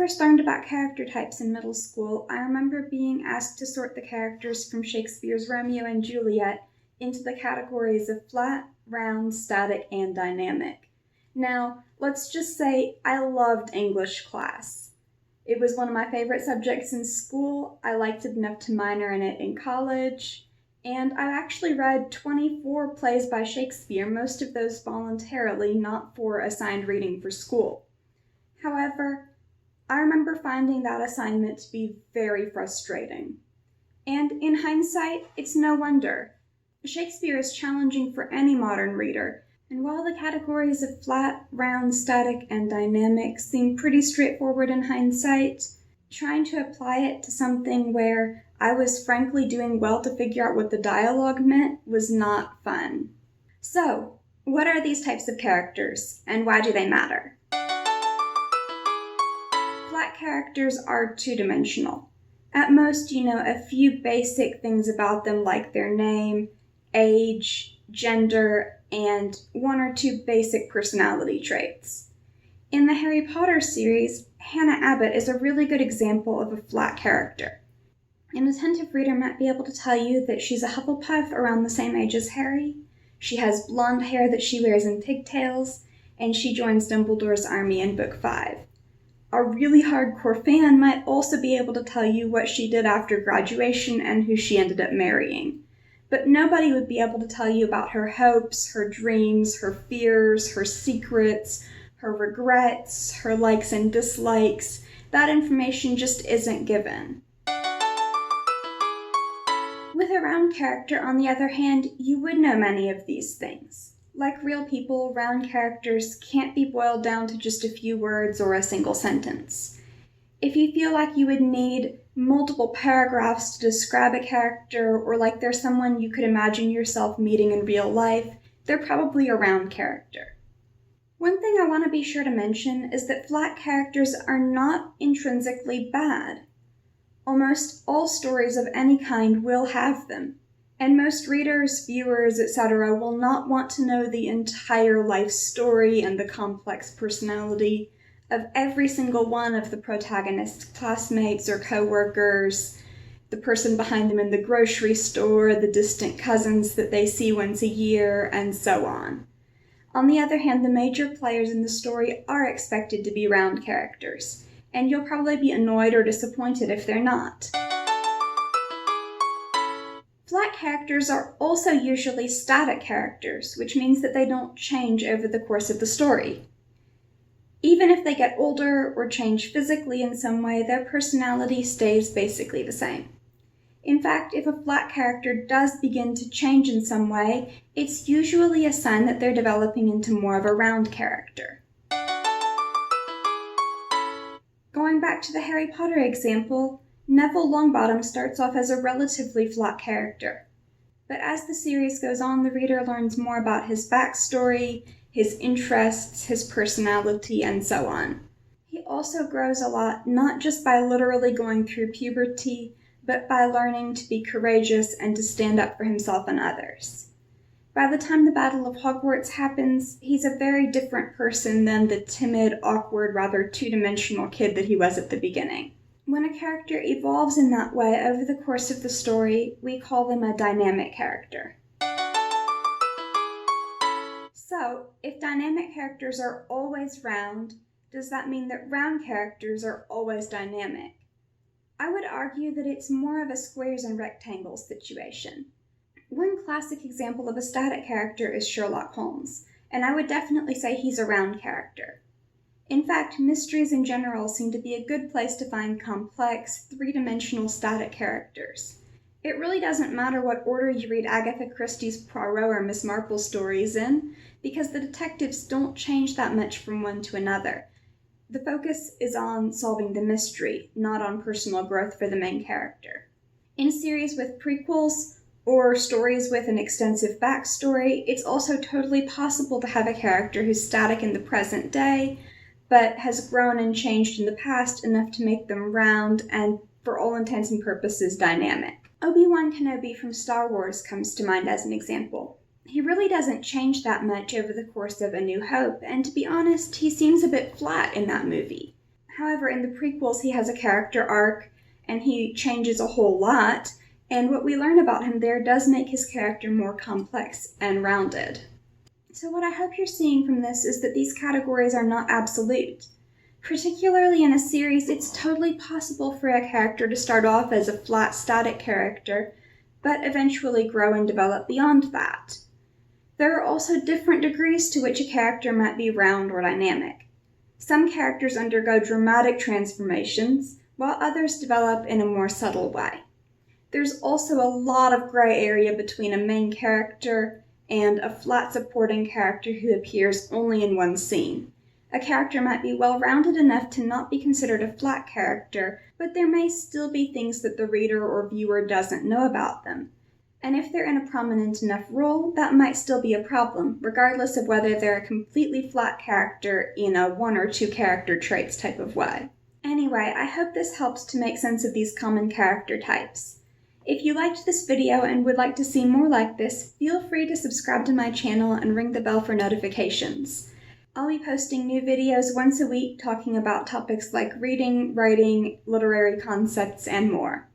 first learned about character types in middle school, I remember being asked to sort the characters from Shakespeare's Romeo and Juliet into the categories of flat, round, static, and dynamic. Now, let's just say I loved English class. It was one of my favorite subjects in school. I liked it enough to minor in it in college. And I actually read 24 plays by Shakespeare, most of those voluntarily, not for assigned reading for school. However, I remember finding that assignment to be very frustrating. And in hindsight, it's no wonder. Shakespeare is challenging for any modern reader, and while the categories of flat, round, static, and dynamic seem pretty straightforward in hindsight, trying to apply it to something where I was frankly doing well to figure out what the dialogue meant was not fun. So, what are these types of characters, and why do they matter? Flat characters are two-dimensional. At most, you know a few basic things about them like their name, age, gender, and one or two basic personality traits. In the Harry Potter series, Hannah Abbott is a really good example of a flat character. An attentive reader might be able to tell you that she's a Hufflepuff around the same age as Harry, she has blonde hair that she wears in pigtails, and she joins Dumbledore's army in Book 5. A really hardcore fan might also be able to tell you what she did after graduation and who she ended up marrying. But nobody would be able to tell you about her hopes, her dreams, her fears, her secrets, her regrets, her likes and dislikes. That information just isn't given. With a round character, on the other hand, you would know many of these things. Like real people, round characters can't be boiled down to just a few words or a single sentence. If you feel like you would need multiple paragraphs to describe a character, or like they're someone you could imagine yourself meeting in real life, they're probably a round character. One thing I want to be sure to mention is that flat characters are not intrinsically bad. Almost all stories of any kind will have them. And most readers, viewers, etc. will not want to know the entire life story and the complex personality of every single one of the protagonist's classmates or co-workers, the person behind them in the grocery store, the distant cousins that they see once a year, and so on. On the other hand, the major players in the story are expected to be round characters, and you'll probably be annoyed or disappointed if they're not. Flat characters are also usually static characters, which means that they don't change over the course of the story. Even if they get older or change physically in some way, their personality stays basically the same. In fact, if a flat character does begin to change in some way, it's usually a sign that they're developing into more of a round character. Going back to the Harry Potter example, Neville Longbottom starts off as a relatively flat character. But as the series goes on, the reader learns more about his backstory, his interests, his personality, and so on. He also grows a lot, not just by literally going through puberty, but by learning to be courageous and to stand up for himself and others. By the time the Battle of Hogwarts happens, he's a very different person than the timid, awkward, rather two-dimensional kid that he was at the beginning. When a character evolves in that way over the course of the story, we call them a dynamic character. So, if dynamic characters are always round, does that mean that round characters are always dynamic? I would argue that it's more of a squares and rectangles situation. One classic example of a static character is Sherlock Holmes, and I would definitely say he's a round character. In fact, mysteries in general seem to be a good place to find complex, three-dimensional static characters. It really doesn't matter what order you read Agatha Christie's Poirot or Miss Marple stories in, because the detectives don't change that much from one to another. The focus is on solving the mystery, not on personal growth for the main character. In series with prequels, or stories with an extensive backstory, it's also totally possible to have a character who's static in the present day, but has grown and changed in the past enough to make them round and, for all intents and purposes, dynamic. Obi-Wan Kenobi from Star Wars comes to mind as an example. He really doesn't change that much over the course of A New Hope, and to be honest, he seems a bit flat in that movie. However, in the prequels, he has a character arc, and he changes a whole lot, and what we learn about him there does make his character more complex and rounded. So what I hope you're seeing from this is that these categories are not absolute. Particularly in a series, it's totally possible for a character to start off as a flat, static character, but eventually grow and develop beyond that. There are also different degrees to which a character might be round or dynamic. Some characters undergo dramatic transformations, while others develop in a more subtle way. There's also a lot of gray area between a main character and a flat supporting character who appears only in one scene. A character might be well-rounded enough to not be considered a flat character, but there may still be things that the reader or viewer doesn't know about them. And if they're in a prominent enough role, that might still be a problem, regardless of whether they're a completely flat character in a one or two character traits type of way. Anyway, I hope this helps to make sense of these common character types. If you liked this video and would like to see more like this, feel free to subscribe to my channel and ring the bell for notifications. I'll be posting new videos once a week talking about topics like reading, writing, literary concepts, and more.